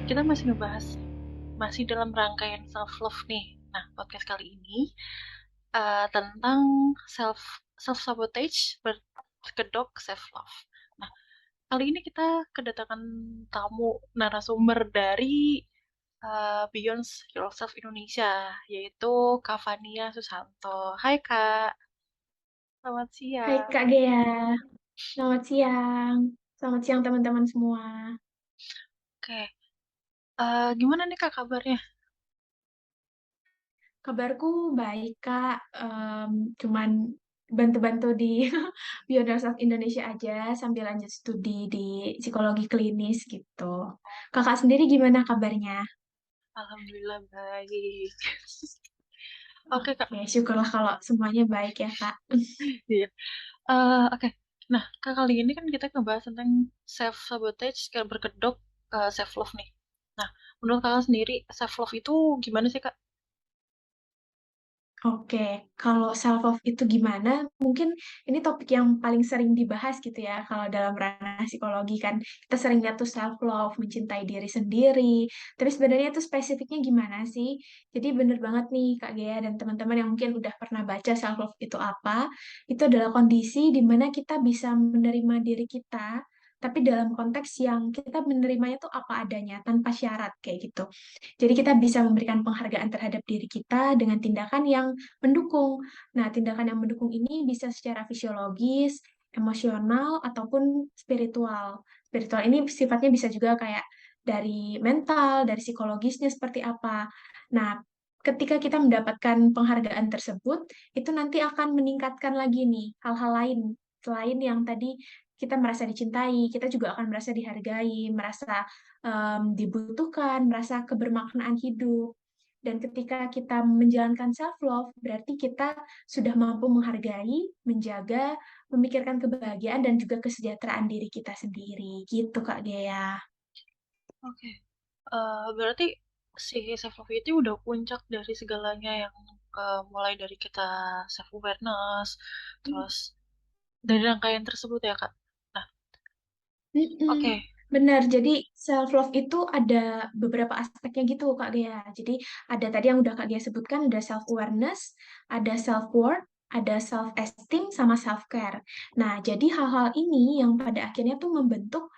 Kita masih dalam rangkaian self love nih. Nah, podcast kali ini tentang self self sabotage berkedok self love. Nah, kali ini kita kedatangan tamu narasumber dari Beyond Yourself Indonesia, yaitu Kak Fania Susanto. Hai Kak, selamat Hai siang. Kak Gea, selamat siang. Selamat siang teman-teman semua. Oke, gimana nih Kak kabarnya? Kabarku baik Kak, cuman bantu-bantu di Biodarsak Indonesia aja sambil lanjut studi di psikologi klinis gitu. Kakak sendiri gimana kabarnya? Alhamdulillah baik. Oke Kak, Oke, syukurlah kalau semuanya baik ya Kak. iya. Oke. Nah, Kak, kali ini kan kita ngebahas tentang self sabotage kayak berkedok self love nih. Nah, menurut Kakak sendiri self love itu gimana sih, Kak? Oke, kalau self love itu gimana? Mungkin ini topik yang paling sering dibahas gitu ya. Kalau dalam ranah psikologi kan kita sering lihat tuh self love, mencintai diri sendiri. Tapi sebenarnya itu spesifiknya gimana sih? Jadi bener banget nih Kak Gea dan teman-teman yang mungkin udah pernah baca self love itu apa. Itu adalah kondisi di mana kita bisa menerima diri kita, tapi dalam konteks yang kita menerimanya tuh apa adanya, tanpa syarat kayak gitu. Jadi kita bisa memberikan penghargaan terhadap diri kita dengan tindakan yang mendukung. Nah, tindakan yang mendukung ini bisa secara fisiologis, emosional, ataupun spiritual. Spiritual ini sifatnya bisa juga kayak dari mental, dari psikologisnya seperti apa. Nah, ketika kita mendapatkan penghargaan tersebut, itu nanti akan meningkatkan lagi nih hal-hal lain. Selain yang tadi kita merasa dicintai, kita juga akan merasa dihargai, merasa dibutuhkan, merasa kebermaknaan hidup. Dan ketika kita menjalankan self-love, berarti kita sudah mampu menghargai, menjaga, memikirkan kebahagiaan dan juga kesejahteraan diri kita sendiri. Gitu, Kak Dea. Oke. Berarti si self love itu udah puncak dari segalanya yang mulai dari kita self awareness, terus dari rangkaian tersebut ya, Kak. Nah, Mm-mm. oke. Benar, jadi self love itu ada beberapa aspeknya gitu Kak Dea. Jadi ada tadi yang udah Kak Dea sebutkan, ada self awareness, ada self worth, ada self esteem sama self care. Nah, jadi hal-hal ini yang pada akhirnya tuh membentuk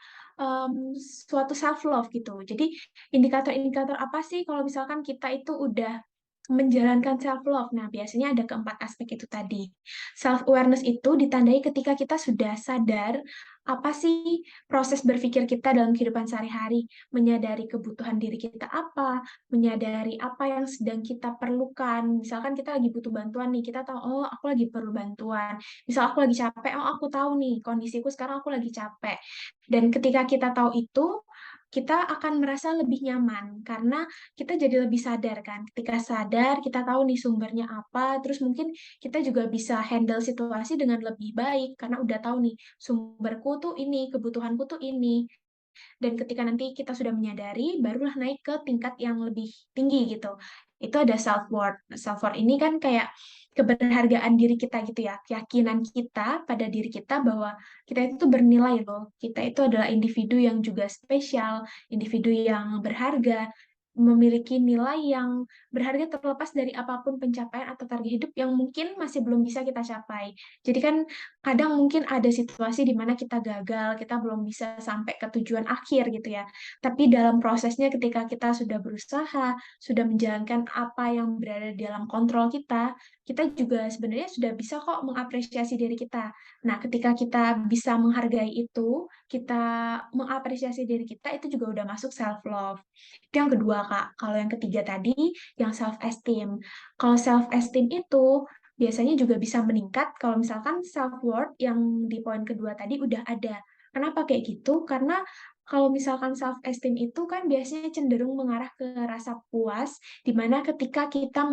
suatu self love gitu. Jadi indikator-indikator apa sih kalau misalkan kita itu udah menjalankan self love. Nah, biasanya ada keempat aspek itu tadi. Self awareness itu ditandai ketika kita sudah sadar apa sih proses berpikir kita dalam kehidupan sehari-hari, menyadari kebutuhan diri kita apa, menyadari apa yang sedang kita perlukan. Misalkan kita lagi butuh bantuan nih, kita tahu, oh aku lagi perlu bantuan. Misal aku lagi capek, oh aku tahu nih kondisiku sekarang aku lagi capek. Dan ketika kita tahu itu, kita akan merasa lebih nyaman karena kita jadi lebih sadar kan. Ketika sadar, kita tahu nih sumbernya apa, terus mungkin kita juga bisa handle situasi dengan lebih baik karena udah tahu nih sumberku tuh ini, kebutuhanku tuh ini. Dan ketika nanti kita sudah menyadari, barulah naik ke tingkat yang lebih tinggi gitu. Itu ada self worth. Self worth ini kan kayak keberhargaan diri kita gitu ya, keyakinan kita pada diri kita bahwa kita itu bernilai loh. Kita itu adalah individu yang juga spesial, individu yang berharga, memiliki nilai yang berharga terlepas dari apapun pencapaian atau target hidup yang mungkin masih belum bisa kita capai. Jadi kan kadang mungkin ada situasi di mana kita gagal, kita belum bisa sampai ke tujuan akhir gitu ya. Tapi dalam prosesnya ketika kita sudah berusaha, sudah menjalankan apa yang berada di dalam kontrol kita juga sebenarnya sudah bisa kok mengapresiasi diri kita. Nah, ketika kita bisa menghargai itu, kita mengapresiasi diri kita, itu juga udah masuk self love. Itu yang kedua, Kak. Kalau yang ketiga tadi, yang self esteem. Kalau self esteem itu biasanya juga bisa meningkat kalau misalkan self worth yang di poin kedua tadi udah ada. Kenapa kayak gitu? Karena kalau misalkan self esteem itu kan biasanya cenderung mengarah ke rasa puas, di mana ketika kita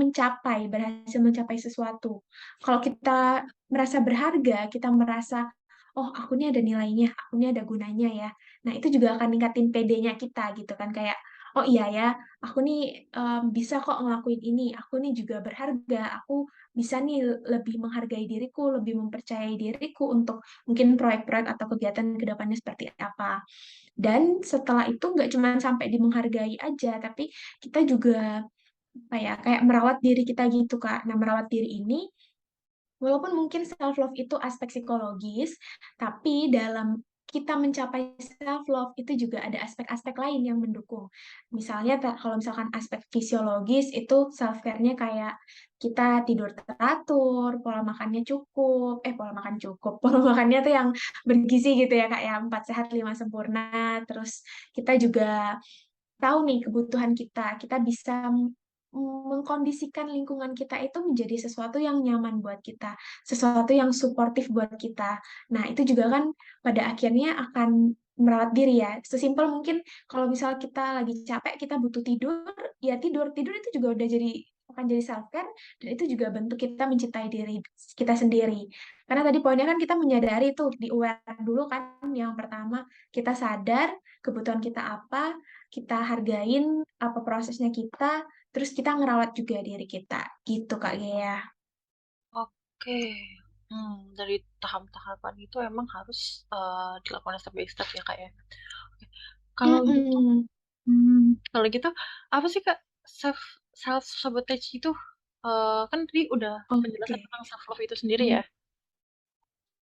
berhasil mencapai sesuatu. Kalau kita merasa berharga, kita merasa, oh aku ini ada nilainya, aku ini ada gunanya ya. Nah, itu juga akan ningkatin PD-nya kita gitu kan kayak, "Oh iya ya, aku nih, bisa kok ngelakuin ini, aku nih juga berharga, aku bisa nih lebih menghargai diriku, lebih mempercayai diriku untuk mungkin proyek-proyek atau kegiatan ke depannya seperti apa." Dan setelah itu nggak cuma sampai di menghargai aja, tapi kita juga, apa ya, kayak merawat diri kita gitu, Kak. Nah, merawat diri ini walaupun mungkin self love itu aspek psikologis, tapi dalam kita mencapai self love itu juga ada aspek-aspek lain yang mendukung. Misalnya kalau misalkan aspek fisiologis itu self care-nya kayak kita tidur teratur, pola makannya cukup, pola makan cukup, pola makannya tuh yang bergizi gitu ya Kak ya, 4 sehat 5 sempurna. Terus kita juga tahu nih kebutuhan kita, kita bisa mengkondisikan lingkungan kita itu menjadi sesuatu yang nyaman buat kita, sesuatu yang suportif buat kita. Nah, itu juga kan pada akhirnya akan merawat diri ya. Sesimpel mungkin kalau misal kita lagi capek, kita butuh tidur, ya tidur. Tidur itu juga udah jadi akan jadi self care dan itu juga bentuk kita mencintai diri kita sendiri. Karena tadi poinnya kan kita menyadari tuh di aware dulu kan yang pertama kita sadar kebutuhan kita apa, kita hargain apa prosesnya kita, terus kita ngerawat juga diri kita, gitu Kak Gea. Oke. Dari tahap-tahapan itu emang harus dilakukan step by step ya Kak ya. Oke. Kalau gitu, Mm-mm. kalau gitu apa sih Kak self self sabotage itu? Kan tadi udah penjelasan Oke. tentang self love itu sendiri ya.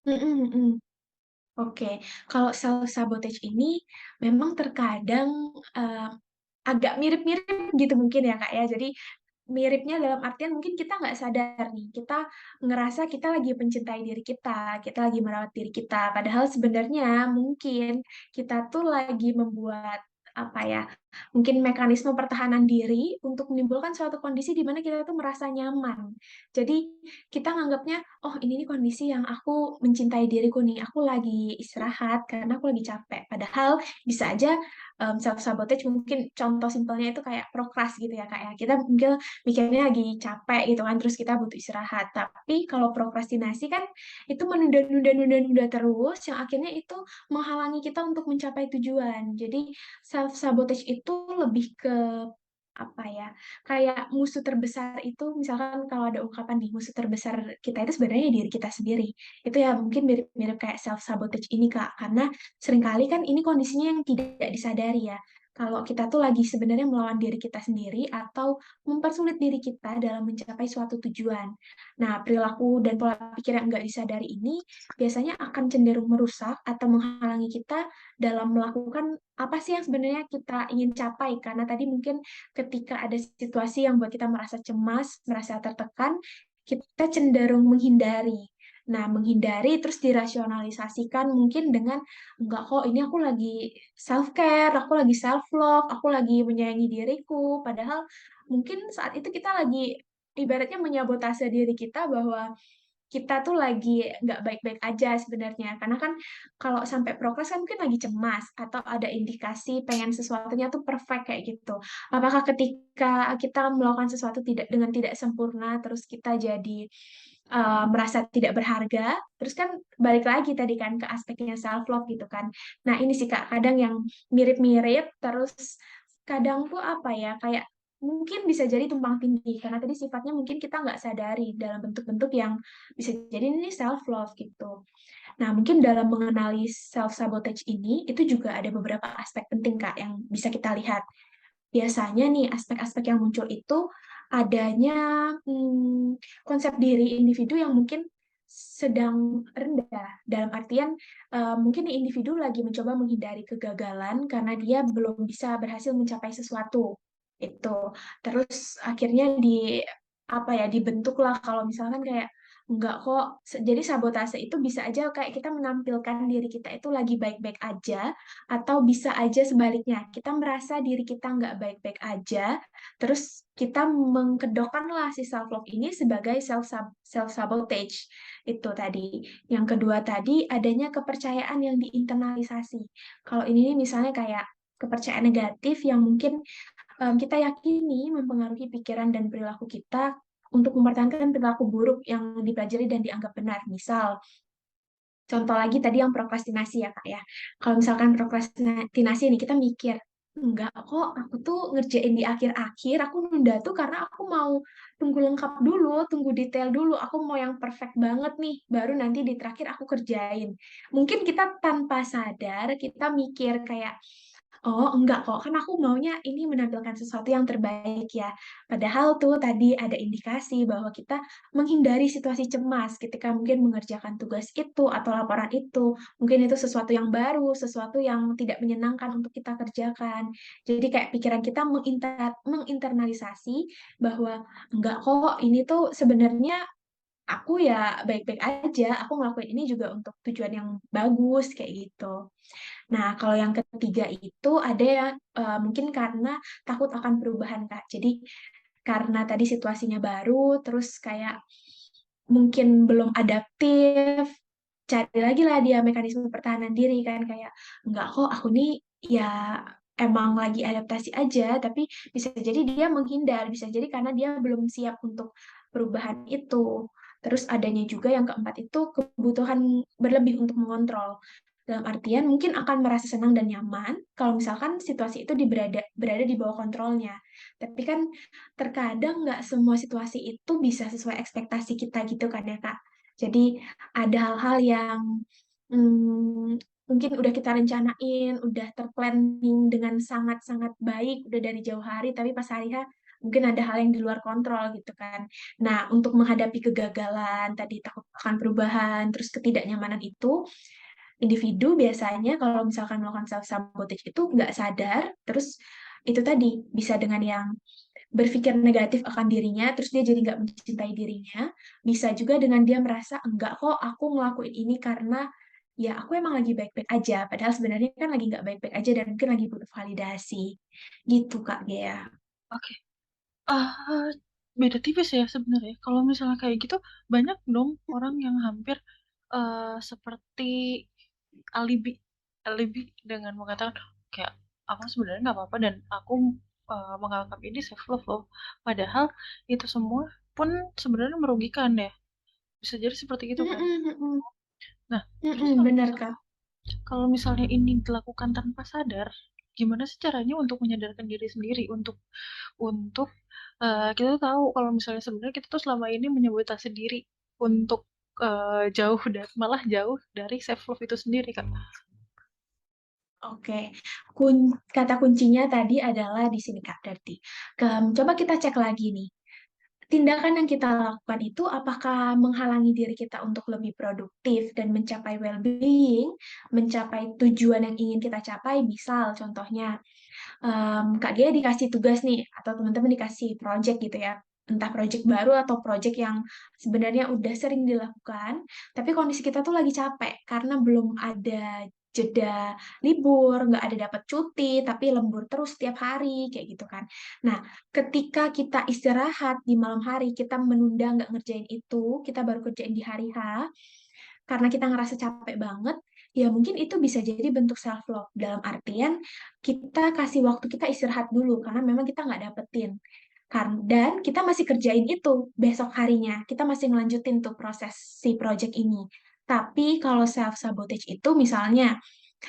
Mm. Mm-mm, mm. Oke, kalau self sabotage ini memang terkadang agak mirip-mirip gitu mungkin ya Kak ya. Jadi miripnya dalam artian mungkin kita nggak sadar nih, kita ngerasa kita lagi mencintai diri kita lagi merawat diri kita. Padahal sebenarnya mungkin kita tuh lagi membuat apa ya, mungkin mekanisme pertahanan diri untuk menimbulkan suatu kondisi di mana kita tuh merasa nyaman. Jadi kita nganggapnya, oh ini nih kondisi yang aku mencintai diriku nih, aku lagi istirahat karena aku lagi capek. Padahal bisa aja self sabotage mungkin contoh simpelnya itu kayak prokras gitu ya kak ya. Kita mungkin mikirnya lagi capek gitu kan, terus kita butuh istirahat. Tapi kalau prokrastinasi kan itu menunda-nunda terus, yang akhirnya itu menghalangi kita untuk mencapai tujuan. Jadi self sabotage itu lebih ke apa ya, kayak musuh terbesar itu misalkan kalau ada ungkapan nih, musuh terbesar kita itu sebenarnya diri kita sendiri. Itu ya mungkin mirip-mirip kayak self sabotage ini Kak, karena seringkali kan ini kondisinya yang tidak disadari ya. Kalau kita tuh lagi sebenarnya melawan diri kita sendiri atau mempersulit diri kita dalam mencapai suatu tujuan. Nah, perilaku dan pola pikir yang nggak disadari ini biasanya akan cenderung merusak atau menghalangi kita dalam melakukan apa sih yang sebenarnya kita ingin capai. Karena tadi mungkin ketika ada situasi yang buat kita merasa cemas, merasa tertekan, kita cenderung menghindari. Nah, menghindari terus dirasionalisasikan mungkin dengan enggak kok ini aku lagi self care, aku lagi self love, aku lagi menyayangi diriku. Padahal mungkin saat itu kita lagi ibaratnya menyabotase diri kita bahwa kita tuh lagi nggak baik-baik aja sebenarnya. Karena kan kalau sampai progres kan mungkin lagi cemas atau ada indikasi pengen sesuatunya tuh perfect kayak gitu. Apakah ketika kita melakukan sesuatu dengan tidak sempurna, terus kita jadi merasa tidak berharga, terus kan balik lagi tadi kan ke aspeknya self love gitu kan. Nah ini sih Kak, kadang yang mirip-mirip, terus kadang tuh apa ya, kayak mungkin bisa jadi tumpang tindih karena tadi sifatnya mungkin kita nggak sadari dalam bentuk-bentuk yang bisa jadi ini self love gitu. Nah, mungkin dalam mengenali self sabotage ini itu juga ada beberapa aspek penting Kak yang bisa kita lihat. Biasanya nih aspek-aspek yang muncul itu adanya konsep diri individu yang mungkin sedang rendah. Dalam artian mungkin nih individu lagi mencoba menghindari kegagalan karena dia belum bisa berhasil mencapai sesuatu. Itu. Terus akhirnya apa ya dibentuklah kalau misalkan kayak enggak kok. Jadi sabotase itu bisa aja kayak kita menampilkan diri kita itu lagi baik-baik aja atau bisa aja sebaliknya, kita merasa diri kita nggak baik-baik aja, terus kita mengkedokkanlah si self love ini sebagai self sabotage. Itu tadi. Yang kedua tadi adanya kepercayaan yang diinternalisasi. Kalau ini misalnya kayak kepercayaan negatif yang mungkin kita yakini mempengaruhi pikiran dan perilaku kita untuk mempertahankan perilaku buruk yang dipelajari dan dianggap benar. Misal, Contoh lagi tadi yang prokrastinasi ya Kak ya. Kalau misalkan prokrastinasi nih kita mikir, enggak kok aku tuh ngerjain di akhir-akhir, aku nunda tuh karena aku mau tunggu lengkap dulu, tunggu detail dulu, aku mau yang perfect banget nih, baru nanti di terakhir aku kerjain. Mungkin kita tanpa sadar, kita mikir kayak, oh, enggak kok, kan aku maunya ini menampilkan sesuatu yang terbaik ya. Padahal tuh tadi ada indikasi bahwa kita menghindari situasi cemas ketika mungkin mengerjakan tugas itu atau laporan itu. Mungkin itu sesuatu yang baru, sesuatu yang tidak menyenangkan untuk kita kerjakan. Jadi kayak pikiran kita menginternalisasi bahwa enggak kok, ini tuh sebenarnya aku ya baik-baik aja, aku ngelakuin ini juga untuk tujuan yang bagus kayak gitu. Nah, kalau yang ketiga itu ada yang mungkin karena takut akan perubahan, Kak. Jadi karena tadi situasinya baru, terus kayak mungkin belum adaptif, cari lagi lah dia mekanisme pertahanan diri kan kayak enggak kok aku nih ya emang lagi adaptasi aja, tapi bisa jadi dia menghindar, bisa jadi karena dia belum siap untuk perubahan itu. Terus adanya juga yang keempat itu kebutuhan berlebih untuk mengontrol. Dalam artian mungkin akan merasa senang dan nyaman kalau misalkan situasi itu berada di bawah kontrolnya. Tapi kan terkadang nggak semua situasi itu bisa sesuai ekspektasi kita gitu kan ya Kak. Jadi ada hal-hal yang mungkin udah kita rencanain, udah terplanning dengan sangat-sangat baik, udah dari jauh hari, tapi pas hari H mungkin ada hal yang di luar kontrol gitu kan. Nah, untuk menghadapi kegagalan, tadi takut akan perubahan, terus ketidaknyamanan itu, individu biasanya kalau misalkan melakukan self sabotage itu nggak sadar, terus itu tadi bisa dengan yang berpikir negatif akan dirinya, terus dia jadi nggak mencintai dirinya. Bisa juga dengan dia merasa enggak kok aku ngelakuin ini karena ya aku emang lagi baik-baik aja, padahal sebenarnya kan lagi nggak baik-baik aja dan mungkin lagi butuh validasi. Gitu Kak Gea. Oke. Ah, beda tipis ya sebenarnya. Kalau misalnya kayak gitu, banyak dong orang yang hampir seperti alibi, alibi dengan mengatakan kayak aku sebenarnya nggak apa-apa dan aku menganggap ini self love loh. Padahal itu semua pun sebenarnya merugikan ya. Bisa jadi seperti itu kan. Mm-mm, mm-mm, Nah, terus mm-mm, bener Kak. kalau misalnya ini dilakukan tanpa sadar, gimana sih caranya untuk menyadarkan diri sendiri untuk kita tuh tahu kalau misalnya sebenarnya kita tuh selama ini menyabotase diri untuk jauh dan malah jauh dari self love itu sendiri kan. Oke, kata kuncinya tadi adalah di sini Kak berarti. Coba kita cek lagi nih. Tindakan yang kita lakukan itu apakah menghalangi diri kita untuk lebih produktif dan mencapai well-being, mencapai tujuan yang ingin kita capai, misal contohnya Kak Gia dikasih tugas nih, atau teman-teman dikasih project gitu ya, entah project baru atau project yang sebenarnya udah sering dilakukan, tapi kondisi kita tuh lagi capek karena belum ada jeda libur, nggak ada dapat cuti, tapi lembur terus setiap hari, kayak gitu kan. Nah, ketika kita istirahat di malam hari, kita menunda nggak ngerjain itu, kita baru kerjain di hari H, karena kita ngerasa capek banget, ya mungkin itu bisa jadi bentuk self love dalam artian kita kasih waktu kita istirahat dulu karena memang kita nggak dapetin. Dan kita masih kerjain itu besok harinya, kita masih ngelanjutin tuh proses si project ini. Tapi kalau self sabotage itu misalnya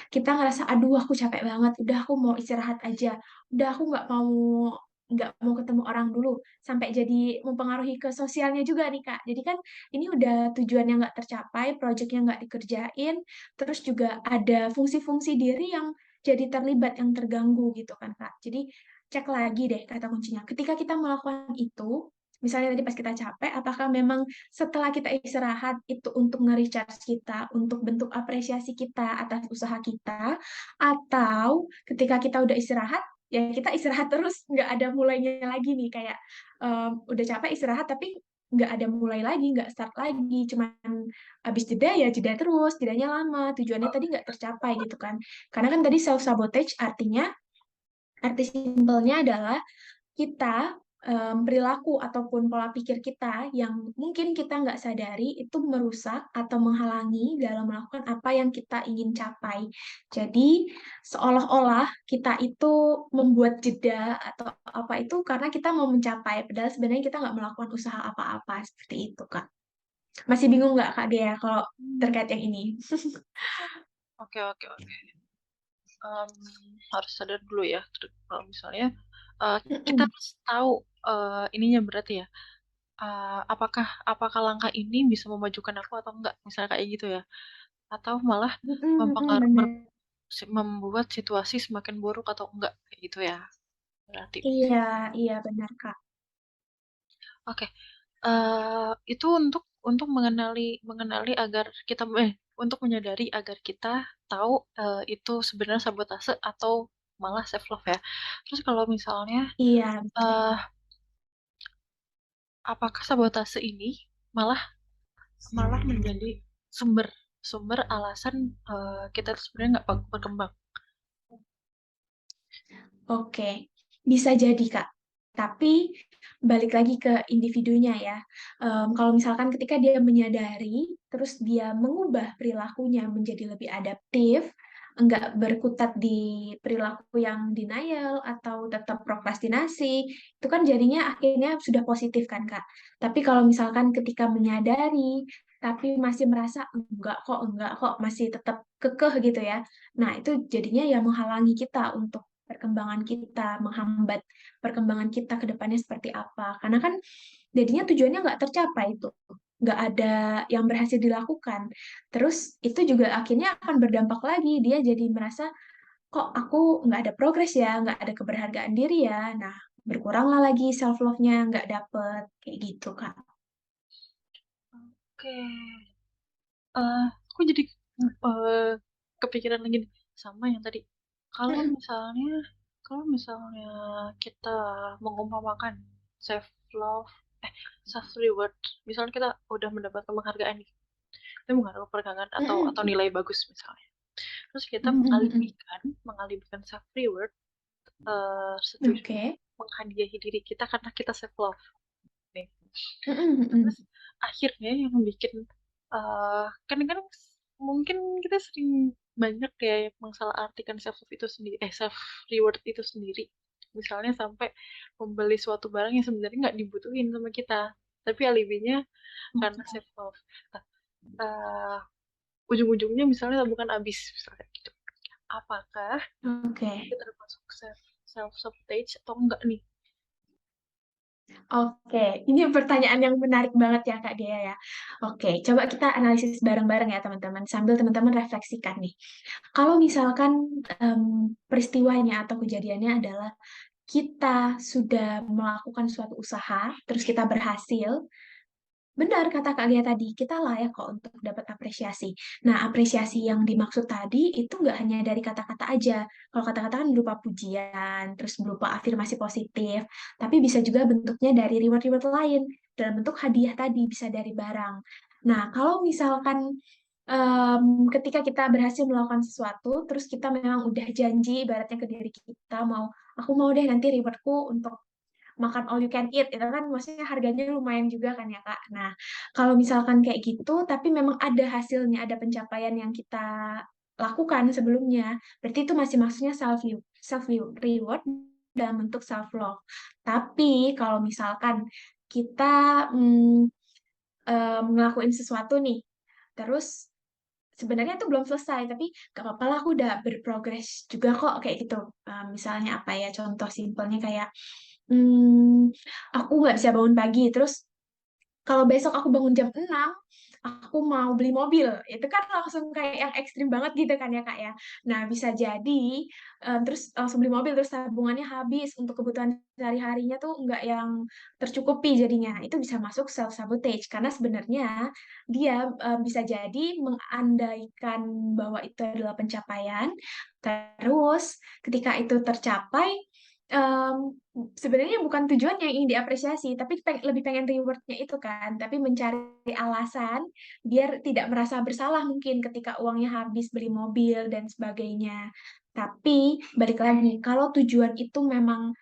kita ngerasa aduh aku capek banget, udah aku mau istirahat aja, udah aku nggak mau ketemu orang dulu, sampai jadi mempengaruhi ke sosialnya juga nih Kak. Jadi kan ini udah tujuan yang nggak tercapai, proyeknya nggak dikerjain, terus juga ada fungsi-fungsi diri yang jadi terlibat, yang terganggu gitu kan Kak. Jadi cek lagi deh kata kuncinya. Ketika kita melakukan itu, misalnya tadi pas kita capek, apakah memang setelah kita istirahat itu untuk nge-recharge kita, untuk bentuk apresiasi kita atas usaha kita, atau ketika kita udah istirahat, ya kita istirahat terus, nggak ada mulainya lagi nih, kayak udah capek istirahat tapi nggak ada mulai lagi, nggak start lagi, cuman habis jeda ya jeda terus, jedanya lama, tujuannya tadi nggak tercapai gitu kan. Karena kan tadi self sabotage artinya, arti simpelnya adalah kita perilaku ataupun pola pikir kita yang mungkin kita nggak sadari itu merusak atau menghalangi dalam melakukan apa yang kita ingin capai. Jadi seolah-olah kita itu membuat jeda atau apa itu karena kita mau mencapai, padahal sebenarnya kita nggak melakukan usaha apa-apa seperti itu, Kak. Masih bingung nggak Kak Dea kalau Hmm, terkait yang ini? oke oke oke. Em, harus sadar dulu ya, kalau misalnya eh, kita Mm-mm. harus tahu ininya berarti ya. Apakah apakah langkah ini bisa memajukan aku atau enggak, misalnya kayak gitu ya. Atau malah Mm-mm, mm-mm, mempengaruhi bener. membuat situasi semakin buruk atau enggak kayak gitu ya. Berarti. Iya, iya benar Kak. Oke. Itu untuk mengenali mengenali agar kita untuk menyadari agar kita tahu itu sebenarnya sabotase atau malah self love ya. Terus kalau misalnya Iya, betul. eh apakah sabotase ini malah malah menjadi sumber sumber alasan kita tuh sebenarnya nggak berkembang. Oke, bisa jadi Kak. Tapi balik lagi ke individunya ya. Kalau misalkan ketika dia menyadari, terus dia mengubah perilakunya menjadi lebih adaptif, enggak berkutat di perilaku yang denial atau tetap prokrastinasi, itu kan jadinya akhirnya sudah positif kan Kak. Tapi kalau misalkan ketika menyadari, tapi masih merasa enggak kok, masih tetap kekeh gitu ya. Nah, itu jadinya ya menghalangi kita untuk perkembangan kita, menghambat perkembangan kita ke depannya seperti apa. Karena kan jadinya tujuannya nggak tercapai itu. Nggak ada yang berhasil dilakukan. Terus itu juga akhirnya akan berdampak lagi. Dia jadi merasa, kok aku nggak ada progres ya, nggak ada keberhargaan diri ya. Nah, berkuranglah lagi self-love-nya, nggak dapet. Kayak gitu, Kak. Oke. eh aku jadi eh, kepikiran lagi nih, sama yang tadi. Kalau Mm-mm. misalnya kalau misalnya kita mengumpamakan self love, self reward, misalnya kita udah mendapatkan penghargaan nih, kita menghargai penghargaan atau Mm-mm. nilai bagus misalnya. Terus kita Mm-mm. Mm-mm. mengalihkan self reward situation Oke. menghadiahi diri kita karena kita self love nih. Mm-mm. Mm-mm. Terus akhirnya yang bikin kadang-kadang mungkin kita sering banyak ya yang mengsalah-artikan self love itu sendiri, self reward itu sendiri. Misalnya sampai membeli suatu barang yang sebenarnya nggak dibutuhin sama kita, tapi alibinya karena self love. Nah, ujung-ujungnya misalnya tabungan habis, misalnya gitu. Apakah Oke. itu termasuk self sabotage atau enggak nih? Oke, ini pertanyaan yang menarik banget ya Kak Dea ya. Oke, coba kita analisis bareng-bareng ya teman-teman, sambil teman-teman refleksikan nih. Kalau misalkan peristiwanya atau kejadiannya adalah kita sudah melakukan suatu usaha, terus kita berhasil, benar kata Kak Lia tadi, kita layak kok untuk dapat apresiasi. Nah, apresiasi yang dimaksud tadi itu nggak hanya dari kata-kata aja. Kalau kata-kata kan berupa pujian, terus berupa afirmasi positif, tapi bisa juga bentuknya dari reward-reward lain, dalam bentuk hadiah tadi, bisa dari barang. Nah, kalau misalkan ketika kita berhasil melakukan sesuatu, terus kita memang udah janji, ibaratnya ke diri kita, aku mau deh nanti rewardku untuk makan all you can eat itu kan maksudnya harganya lumayan juga kan ya Kak. Nah, kalau misalkan kayak gitu tapi memang ada hasilnya, ada pencapaian yang kita lakukan sebelumnya, berarti itu masih maksudnya self reward dalam bentuk self love. Tapi kalau misalkan kita mm, ngelakuin sesuatu nih, terus sebenarnya itu belum selesai, tapi gak apa-apa lah aku udah berprogres juga kok kayak gitu. Misalnya apa ya, contoh simpelnya kayak aku nggak bisa bangun pagi, terus kalau besok aku bangun jam 6, aku mau beli mobil. Itu kan langsung kayak yang ekstrim banget gitu kan ya Kak ya. Nah, bisa jadi terus langsung beli mobil terus tabungannya habis untuk kebutuhan sehari-harinya tuh nggak yang tercukupi jadinya. Itu bisa masuk self sabotage karena sebenarnya dia bisa jadi mengandaikan bahwa itu adalah pencapaian. Terus ketika itu tercapai em, sebenarnya bukan tujuannya yang ingin diapresiasi, tapi lebih pengen rewardnya itu kan, tapi mencari alasan biar tidak merasa bersalah mungkin ketika uangnya habis beli mobil dan sebagainya. Tapi balik lagi, kalau tujuan itu memang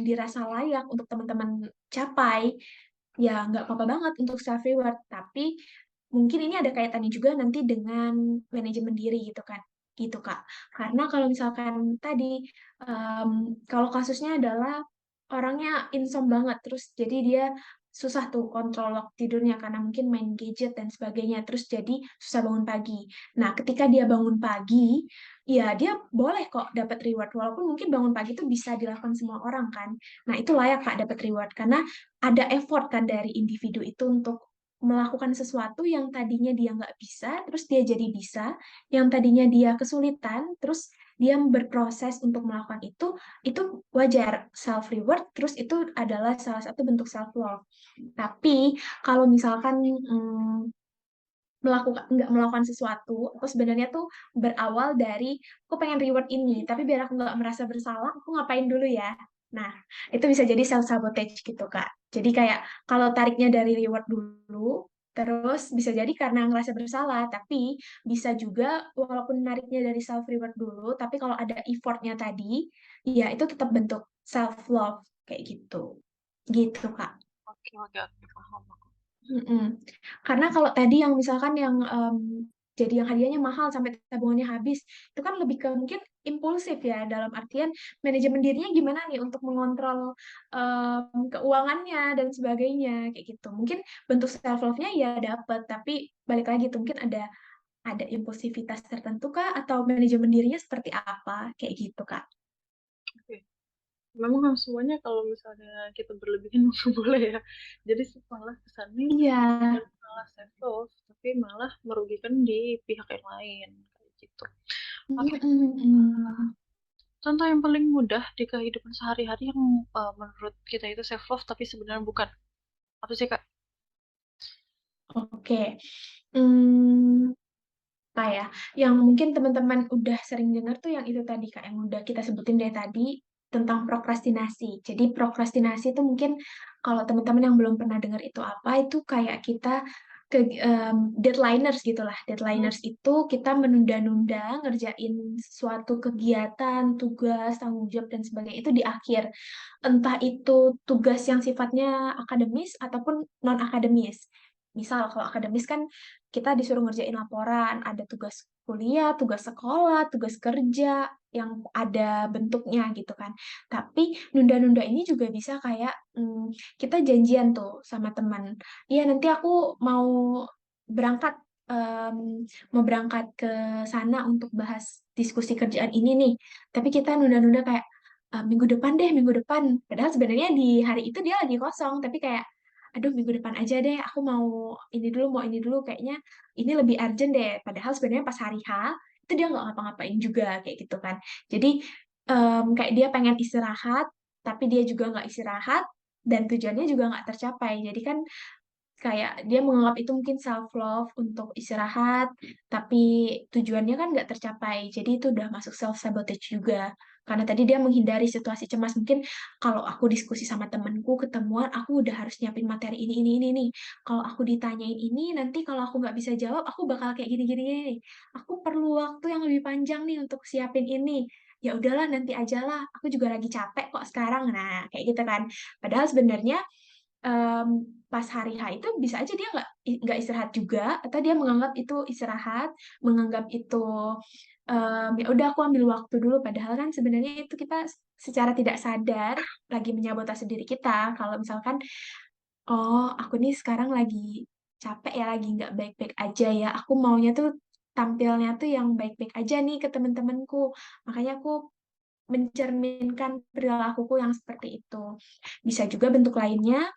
dirasa layak untuk teman-teman capai, ya nggak apa-apa banget untuk self reward. Tapi mungkin ini ada kaitannya juga nanti dengan manajemen diri gitu kan, gitu Kak. Karena kalau misalkan tadi kalau kasusnya adalah orangnya insom banget, terus jadi dia susah tuh kontrol waktu tidurnya karena mungkin main gadget dan sebagainya, terus jadi susah bangun pagi. Nah, ketika dia bangun pagi, ya dia boleh kok dapat reward, walaupun mungkin bangun pagi itu bisa dilakukan semua orang kan. Nah, itu layak Kak dapat reward karena ada effort kan dari individu itu untuk melakukan sesuatu yang tadinya dia nggak bisa, terus dia jadi bisa, yang tadinya dia kesulitan, terus dia berproses untuk melakukan itu wajar self reward, terus itu adalah salah satu bentuk self love. Tapi kalau misalkan nggak melakukan sesuatu, aku sebenarnya tuh berawal dari aku pengen reward ini, tapi biar aku nggak merasa bersalah, aku ngapain dulu ya? Nah, itu bisa jadi self sabotage gitu Kak. Jadi kayak kalau tariknya dari reward dulu, terus bisa jadi karena ngerasa bersalah, tapi bisa juga walaupun nariknya dari self reward dulu, tapi kalau ada effortnya tadi, ya itu tetap bentuk self love kayak gitu. Gitu Kak. Oke, oke, oke, paham aku. Mm-mm. Karena kalau tadi yang misalkan yang jadi yang hadiahnya mahal sampai tabungannya habis, itu kan lebih ke mungkin impulsif ya dalam artian manajemen dirinya gimana nih untuk mengontrol keuangannya dan sebagainya kayak gitu. Mungkin bentuk self love-nya ya dapat, tapi balik lagi tuh mungkin ada impulsivitas tertentu kah atau manajemen dirinya seperti apa kayak gitu Kak. Oke. Memang harus semuanya kalau misalnya kita berlebihan nggak boleh ya. Jadi malah kesannya Iya. bukan malah self love, tapi malah merugikan di pihak yang lain kayak gitu. Oke, Mm-mm. contoh yang paling mudah di kehidupan sehari-hari yang menurut kita itu self love tapi sebenarnya bukan. Apa sih, Kak? Oke. Hmm, apa ya, yang mungkin teman-teman udah sering dengar tuh yang itu tadi Kak, yang udah kita sebutin dari tadi tentang prokrastinasi. Jadi prokrastinasi itu mungkin kalau teman-teman yang belum pernah dengar itu apa, itu kayak kita ke deadliners gitulah. Hmm. Deadliners itu kita menunda-nunda ngerjain suatu kegiatan, tugas, tanggung jawab dan sebagainya itu di akhir, entah itu tugas yang sifatnya akademis ataupun non akademis. Misal kalau akademis kan kita disuruh ngerjain laporan, ada tugas kuliah, tugas sekolah, tugas kerja yang ada bentuknya gitu kan. Tapi nunda-nunda ini juga bisa kayak kita janjian tuh sama teman. Iya nanti aku mau berangkat em, mau berangkat ke sana untuk bahas diskusi kerjaan ini nih. Tapi kita nunda-nunda kayak minggu depan deh, minggu depan. Padahal sebenarnya di hari itu dia lagi kosong, tapi kayak aduh minggu depan aja deh, aku mau ini dulu, kayaknya ini lebih urgent deh. Padahal sebenarnya pas hari H, itu dia nggak ngapa-ngapain juga, kayak gitu kan. Jadi kayak dia pengen istirahat, tapi dia juga nggak istirahat, dan tujuannya juga nggak tercapai. Jadi kan kayak dia menganggap itu mungkin self love untuk istirahat, tapi tujuannya kan nggak tercapai. Jadi itu udah masuk self sabotage juga. Karena tadi dia menghindari situasi cemas. Mungkin kalau aku diskusi sama temenku ketemuan, aku udah harus nyiapin materi ini nih. Kalau aku ditanyain ini, nanti kalau aku nggak bisa jawab, aku bakal kayak gini nih. Aku perlu waktu yang lebih panjang nih untuk siapin ini. Ya udahlah nanti aja lah. Aku juga lagi capek kok sekarang. Nah, kayak gitu kan. Padahal sebenarnya em, pas hari H itu bisa aja dia nggak istirahat juga atau dia menganggap itu istirahat, menganggap itu ya udah aku ambil waktu dulu padahal kan sebenarnya itu kita secara tidak sadar lagi menyabotase diri kita kalau misalkan oh aku nih sekarang lagi capek ya lagi nggak baik-baik aja ya aku maunya tuh tampilnya tuh yang baik-baik aja nih ke temen-temenku makanya aku mencerminkan perilakuku yang seperti itu. Bisa juga bentuk lainnya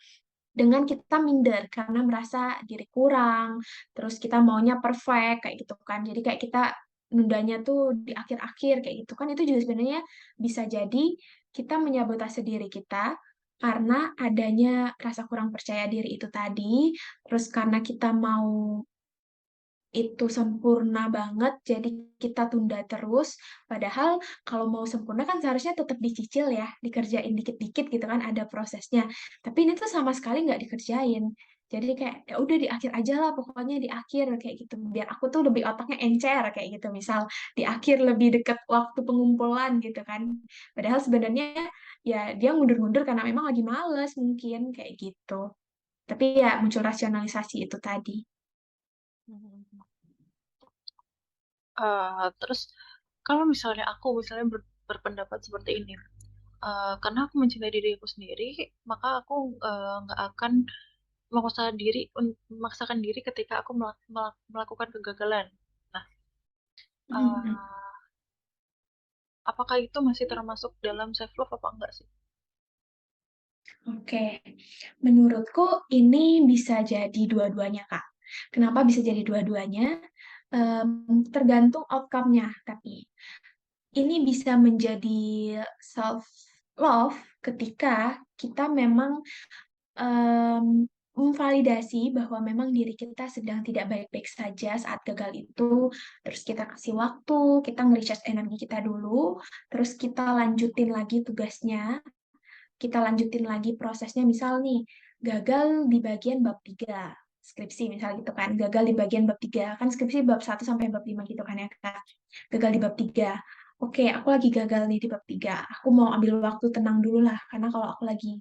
dengan kita minder karena merasa diri kurang, terus kita maunya perfect kayak gitu kan. Jadi kayak kita nundanya tuh di akhir-akhir kayak gitu kan itu juga sebenarnya bisa jadi kita menyabotase diri kita karena adanya rasa kurang percaya diri itu tadi, terus karena kita mau itu sempurna banget, jadi kita tunda terus. Padahal kalau mau sempurna kan seharusnya tetap dicicil ya, dikerjain dikit-dikit gitu kan, ada prosesnya. Tapi ini tuh sama sekali nggak dikerjain. Jadi kayak ya udah di akhir aja lah, pokoknya di akhir kayak gitu. Biar aku tuh lebih otaknya encer kayak gitu. Misal di akhir lebih deket waktu pengumpulan gitu kan. Padahal sebenarnya ya dia mundur-mundur karena memang lagi males mungkin kayak gitu. Tapi ya muncul rasionalisasi itu tadi. Terus kalau misalnya aku misalnya berpendapat seperti ini, karena aku mencintai diri aku sendiri, maka aku nggak akan memaksakan diri ketika aku melakukan kegagalan. Nah, Mhm. eh, apakah itu masih termasuk dalam self love apa enggak sih? Oke, menurutku ini bisa jadi dua-duanya, Kak. Kenapa bisa jadi dua-duanya? Tergantung outcome-nya, tapi ini bisa menjadi self love ketika kita memang memvalidasi bahwa memang diri kita sedang tidak baik-baik saja saat gagal itu, terus kita kasih waktu, kita nge-recharge energi kita dulu, terus kita lanjutin lagi tugasnya, kita lanjutin lagi prosesnya, misal nih, gagal di bagian bab 3 skripsi misal gitu kan, gagal di bagian bab 3 kan skripsi bab 1 sampai bab 5 gitu kan ya Kak, gagal di bab 3. Oke, aku lagi gagal nih di bab 3, aku mau ambil waktu tenang dulu lah, karena kalau aku lagi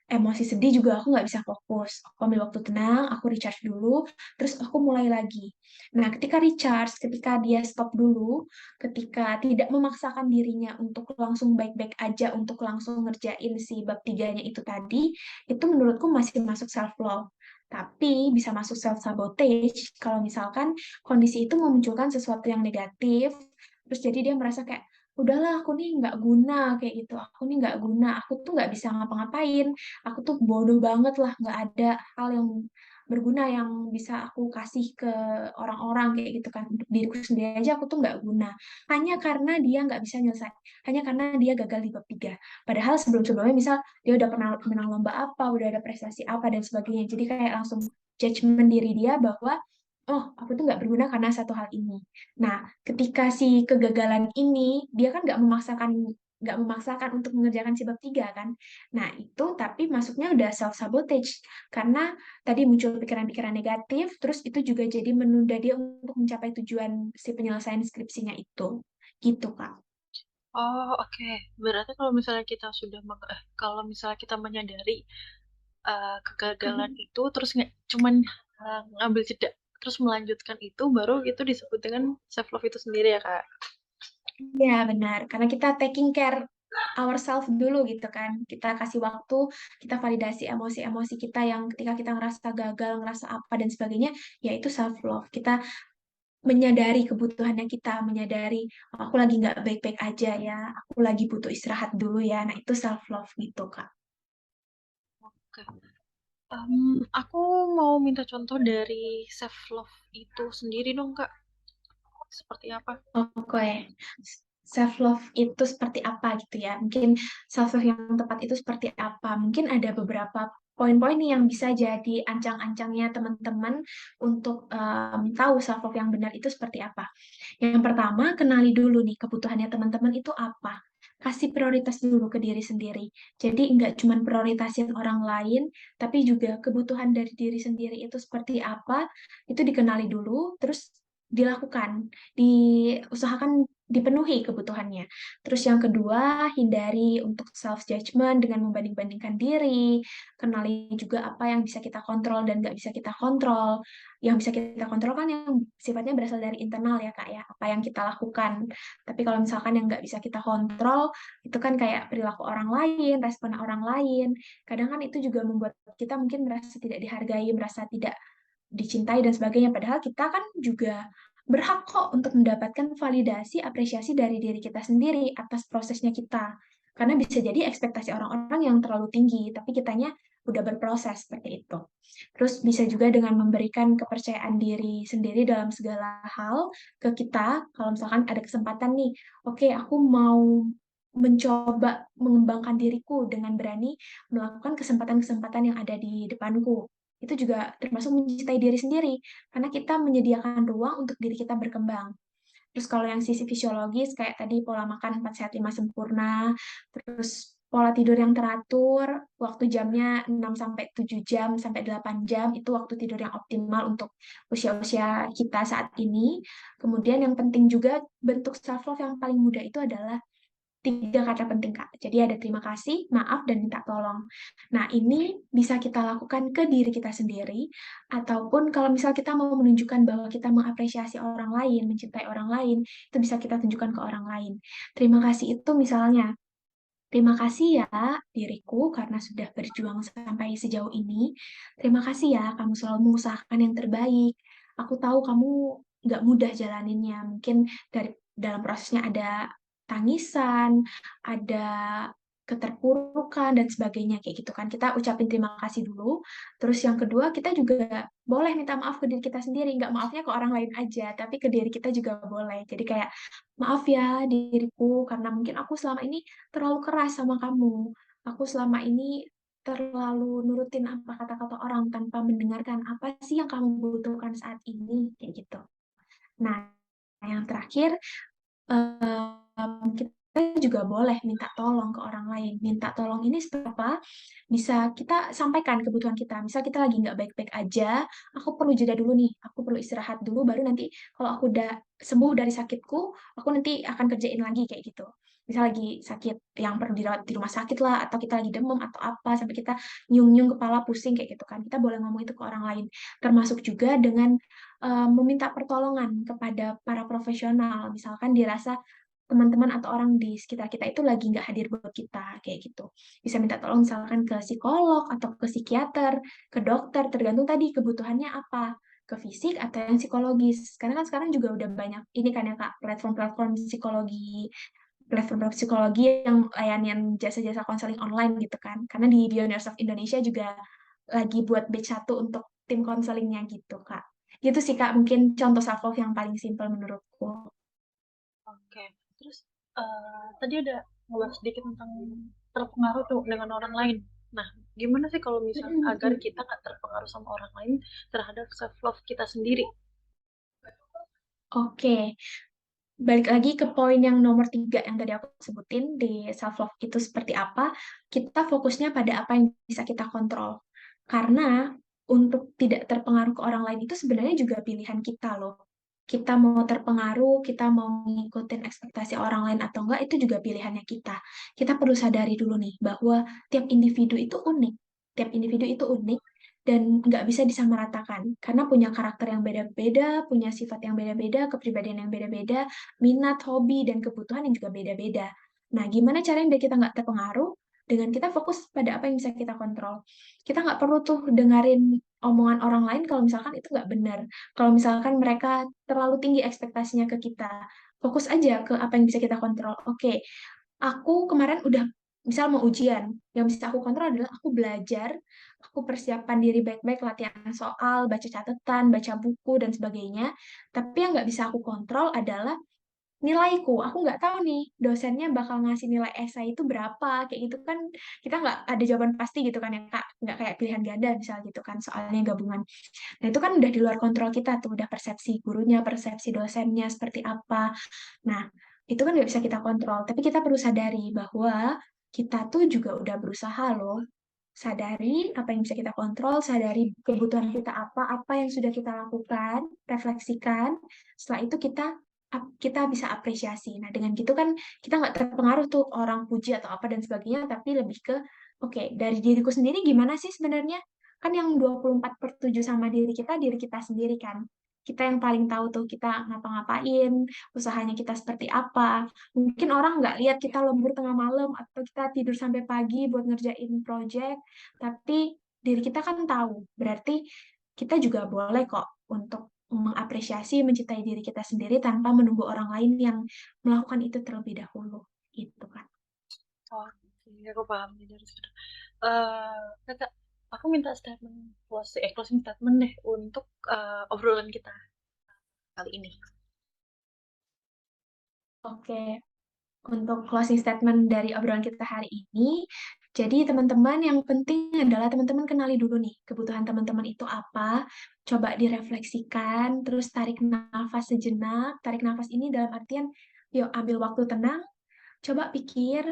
emosi sedih juga aku nggak bisa fokus. Aku ambil waktu tenang, aku recharge dulu, terus aku mulai lagi. Nah, ketika recharge, ketika dia stop dulu, ketika tidak memaksakan dirinya untuk langsung baik-baik aja, untuk langsung ngerjain si bab tiganya itu tadi, itu menurutku masih masuk self-love. Tapi bisa masuk self-sabotage kalau misalkan kondisi itu memunculkan sesuatu yang negatif, terus jadi dia merasa kayak, udahlah aku nih nggak guna kayak gitu, aku nih nggak guna, aku tuh nggak bisa ngapa-ngapain, aku tuh bodoh banget lah, nggak ada hal yang berguna yang bisa aku kasih ke orang-orang kayak gitu kan. Untuk diriku sendiri aja aku tuh nggak guna. Hanya karena dia nggak bisa nyelesain. Hanya karena dia gagal di bab 3. Padahal sebelum-sebelumnya misal dia udah pernah menang lomba apa, udah ada prestasi apa dan sebagainya. Jadi kayak langsung judgement diri dia bahwa oh, aku tuh nggak berguna karena satu hal ini. Nah, ketika si kegagalan ini, dia kan nggak memaksakan untuk mengerjakan si bab 3 kan. Nah, itu tapi masuknya udah self-sabotage. Karena tadi muncul pikiran-pikiran negatif, terus itu juga jadi menunda dia untuk mencapai tujuan si penyelesaian skripsinya itu. Gitu, Kak. Oh, oke. Berarti kalau misalnya kita kalau misalnya kita menyadari kegagalan Mhm. itu terus cuman ngambil jeda terus melanjutkan itu baru itu disebut dengan self love itu sendiri ya Kak. Ya, benar. Karena kita taking care ourselves dulu gitu kan. Kita kasih waktu, kita validasi emosi-emosi kita yang ketika kita ngerasa gagal, ngerasa apa dan sebagainya, yaitu self love. Kita menyadari kebutuhannya kita, menyadari "Oh, aku lagi nggak baik-baik aja ya, aku lagi butuh istirahat dulu ya." Nah, itu self love gitu, Kak. Oke. Aku mau minta contoh dari self love itu sendiri dong Kak. Seperti apa? Oke, self love itu seperti apa gitu ya? Mungkin self love yang tepat itu seperti apa? Mungkin ada beberapa poin-poin nih yang bisa jadi ancang-ancangnya teman-teman untuk tahu self love yang benar itu seperti apa. Yang pertama, kenali dulu nih kebutuhannya teman-teman itu apa. Kasih prioritas dulu ke diri sendiri. Jadi nggak cuma prioritasin orang lain, tapi juga kebutuhan dari diri sendiri itu seperti apa, itu dikenali dulu, terus dilakukan, diusahakan dipenuhi kebutuhannya. Terus yang kedua, hindari untuk self judgment dengan membanding-bandingkan diri, kenali juga apa yang bisa kita kontrol dan nggak bisa kita kontrol. Yang bisa kita kontrol kan yang sifatnya berasal dari internal ya Kak ya, apa yang kita lakukan. Tapi kalau misalkan yang nggak bisa kita kontrol, itu kan kayak perilaku orang lain, respon orang lain. Kadang kan itu juga membuat kita mungkin merasa tidak dihargai, merasa tidak dicintai dan sebagainya. Padahal kita kan juga berhak kok untuk mendapatkan validasi, apresiasi dari diri kita sendiri atas prosesnya kita. Karena bisa jadi ekspektasi orang-orang yang terlalu tinggi, tapi kitanya udah berproses seperti itu. Terus bisa juga dengan memberikan kepercayaan diri sendiri dalam segala hal ke kita. Kalau misalkan ada kesempatan nih, oke aku mau mencoba mengembangkan diriku dengan berani melakukan kesempatan-kesempatan yang ada di depanku. Itu juga termasuk mencintai diri sendiri, karena kita menyediakan ruang untuk diri kita berkembang. Terus kalau yang sisi fisiologis kayak tadi pola makan 4 sehat 5 sempurna, terus pola tidur yang teratur, waktu jamnya 6 sampai 7 jam sampai 8 jam itu waktu tidur yang optimal untuk usia-usia kita saat ini. Kemudian yang penting juga bentuk self love yang paling mudah itu adalah 3 kata penting, Kak. Jadi ada terima kasih, maaf, dan minta tolong. Nah, ini bisa kita lakukan ke diri kita sendiri, ataupun kalau misal kita mau menunjukkan bahwa kita mengapresiasi orang lain, mencintai orang lain, itu bisa kita tunjukkan ke orang lain. Terima kasih itu misalnya, Terima kasih ya diriku karena sudah berjuang sampai sejauh ini. Terima kasih ya kamu selalu mengusahakan yang terbaik. Aku tahu kamu nggak mudah jalaninnya. Mungkin dari dalam prosesnya ada tangisan, ada keterpurukan dan sebagainya kayak gitu kan. Kita ucapin terima kasih dulu. Terus yang kedua kita juga boleh minta maaf ke diri kita sendiri. Nggak maafnya ke orang lain aja, tapi ke diri kita juga boleh. Jadi kayak maaf ya diriku karena mungkin aku selama ini terlalu keras sama kamu. Aku selama ini terlalu nurutin apa kata-kata orang tanpa mendengarkan apa sih yang kamu butuhkan saat ini, kayak gitu. Nah, yang terakhir, kita juga boleh minta tolong ke orang lain. Minta tolong ini seperti apa? Bisa kita sampaikan kebutuhan kita. Misal kita lagi nggak baik-baik aja, aku perlu jeda dulu nih, aku perlu istirahat dulu, baru nanti kalau aku udah sembuh dari sakitku, aku nanti akan kerjain lagi kayak gitu. Misal lagi sakit yang perlu dirawat di rumah sakit lah, atau kita lagi demam atau apa, sampai kita nyung-nyung kepala pusing kayak gitu kan. Kita boleh ngomong itu ke orang lain. Termasuk juga dengan meminta pertolongan kepada para profesional. Misalkan dirasa teman-teman atau orang di sekitar kita itu lagi nggak hadir buat kita, kayak gitu. Bisa minta tolong misalkan ke psikolog atau ke psikiater, ke dokter, tergantung tadi kebutuhannya apa, ke fisik atau yang psikologis. Karena kan sekarang juga udah banyak ini kan ya Kak, platform-platform psikologi, platform psikologi yang layanan jasa-jasa konseling online gitu kan. Karena di Beyond of Indonesia juga lagi buat batch satu untuk tim konselingnya gitu Kak. Gitu sih Kak, mungkin contoh self love yang paling simpel menurutku. Oke, terus tadi ada ngebahas sedikit tentang terpengaruh tuh dengan orang lain. Nah, gimana sih kalau misalnya agar Mm-mm. kita nggak terpengaruh sama orang lain terhadap self love kita sendiri? Oke, balik lagi ke poin yang nomor 3 yang tadi aku sebutin di self love itu seperti apa, kita fokusnya pada apa yang bisa kita kontrol. Karena untuk tidak terpengaruh ke orang lain itu sebenarnya juga pilihan kita loh. Kita mau terpengaruh, kita mau ngikutin ekspektasi orang lain atau enggak, itu juga pilihannya kita. Kita perlu sadari dulu nih bahwa tiap individu itu unik. Tiap individu itu unik dan nggak bisa disamaratakan karena punya karakter yang beda-beda, punya sifat yang beda-beda, kepribadian yang beda-beda, minat, hobi, dan kebutuhan yang juga beda-beda. Nah, gimana caranya biar kita nggak terpengaruh? Dengan kita fokus pada apa yang bisa kita kontrol. Kita nggak perlu tuh dengerin omongan orang lain kalau misalkan itu nggak benar. Kalau misalkan mereka terlalu tinggi ekspektasinya ke kita, fokus aja ke apa yang bisa kita kontrol. Oke, aku kemarin udah misal mau ujian, yang bisa aku kontrol adalah aku belajar, aku persiapkan diri baik-baik, latihan soal, baca catatan, baca buku, dan sebagainya. Tapi yang nggak bisa aku kontrol adalah nilaiku. Aku nggak tahu nih dosennya bakal ngasih nilai esai itu berapa, kayak gitu kan kita nggak ada jawaban pasti gitu kan ya Kak, nggak kayak pilihan ganda misal gitu kan soalnya gabungan. Nah itu kan udah di luar kontrol kita tuh, udah persepsi gurunya, persepsi dosennya seperti apa. Nah, itu kan nggak bisa kita kontrol, tapi kita perlu sadari bahwa kita tuh juga udah berusaha loh. Sadari apa yang bisa kita kontrol, sadari kebutuhan kita apa yang sudah kita lakukan, refleksikan. Setelah itu kita bisa apresiasi. Nah, dengan gitu kan kita nggak terpengaruh tuh orang puji atau apa dan sebagainya, tapi lebih ke, oke, dari diriku sendiri gimana sih sebenarnya? Kan yang 24/7 sama diri kita sendiri kan. Kita yang paling tahu tuh kita ngapa-ngapain, usahanya kita seperti apa. Mungkin orang nggak lihat kita lembur tengah malam atau kita tidur sampai pagi buat ngerjain project, tapi diri kita kan tahu. Berarti kita juga boleh kok untuk mengapresiasi, mencintai diri kita sendiri tanpa menunggu orang lain yang melakukan itu terlebih dahulu. Gitu kan. Oh, iya, aku paham nih dari situ. Kakak, aku minta statement closing statement deh untuk obrolan kita kali ini. Oke, untuk closing statement dari obrolan kita hari ini, jadi teman-teman yang penting adalah teman-teman kenali dulu nih kebutuhan teman-teman itu apa, coba direfleksikan, terus tarik nafas sejenak. Tarik nafas ini dalam artian, yuk ambil waktu tenang, coba pikir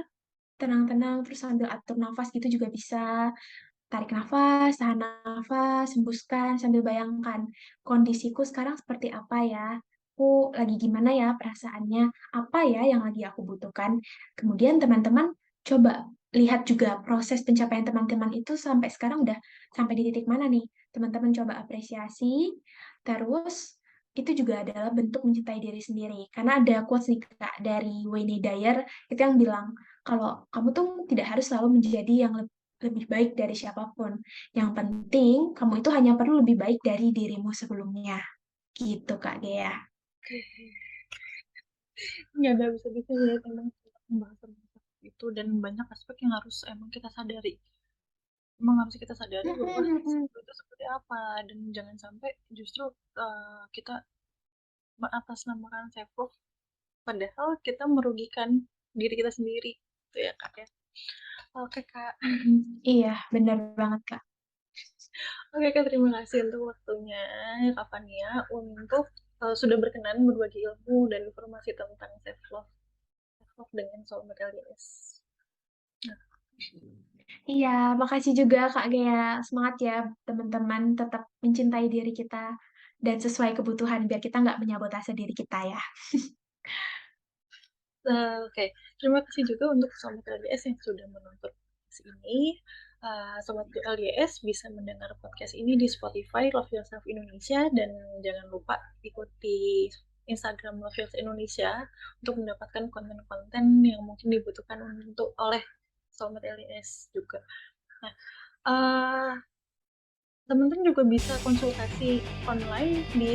tenang-tenang, terus sambil atur nafas gitu juga bisa. Tarik nafas, tahan nafas, hembuskan sambil bayangkan kondisiku sekarang seperti apa ya. Aku lagi gimana ya perasaannya, apa ya yang lagi aku butuhkan. Kemudian teman-teman coba lihat juga proses pencapaian teman-teman itu sampai sekarang udah sampai di titik mana nih. Teman-teman coba apresiasi, terus itu juga adalah bentuk mencintai diri sendiri. Karena ada quotes nih Kak dari Wayne Dyer itu yang bilang kalau kamu tuh tidak harus selalu menjadi yang lebih baik dari siapapun. Yang penting kamu itu hanya perlu lebih baik dari dirimu sebelumnya. Gitu Kak Gea. Nggak ada bisa-bisa ya tentang pembahasan itu, dan banyak aspek yang harus emang kita sadari. Emang harus kita sadari bahwa itu seperti apa, dan jangan sampai justru kita mengatasnamakan self love padahal kita merugikan diri kita sendiri, itu ya kak ya. Oke kak. Iya, benar banget Kak. Oke kak, terima kasih untuk waktunya kak Fania untuk sudah berkenan berbagi ilmu dan informasi tentang self love dengan soulmate LDS. Iya, makasih juga Kak Gea. Semangat ya teman-teman tetap mencintai diri kita dan sesuai kebutuhan biar kita nggak menyabotase diri kita ya. Oke, terima kasih juga untuk Sobat LDS yang sudah menonton podcast ini. Sobat LDS bisa mendengar podcast ini di Spotify Love Yourself Indonesia, dan jangan lupa ikuti Instagram Love Yourself Indonesia untuk mendapatkan konten-konten yang mungkin dibutuhkan untuk oleh Sobat LDS juga. Nah, uh, teman-teman juga bisa konsultasi online di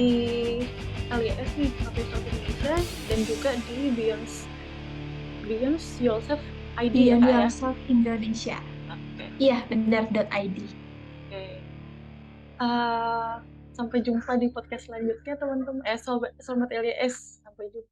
LYS nih, Love Yourself Indonesia, dan juga di Beyond Yourself ID ya Beyond kak ya. Yourself Indonesia. Oke. Iya, benar.id. Oke. Uh, Sampai jumpa di podcast selanjutnya teman-teman. Sobat Sobat LYS, sampai jumpa.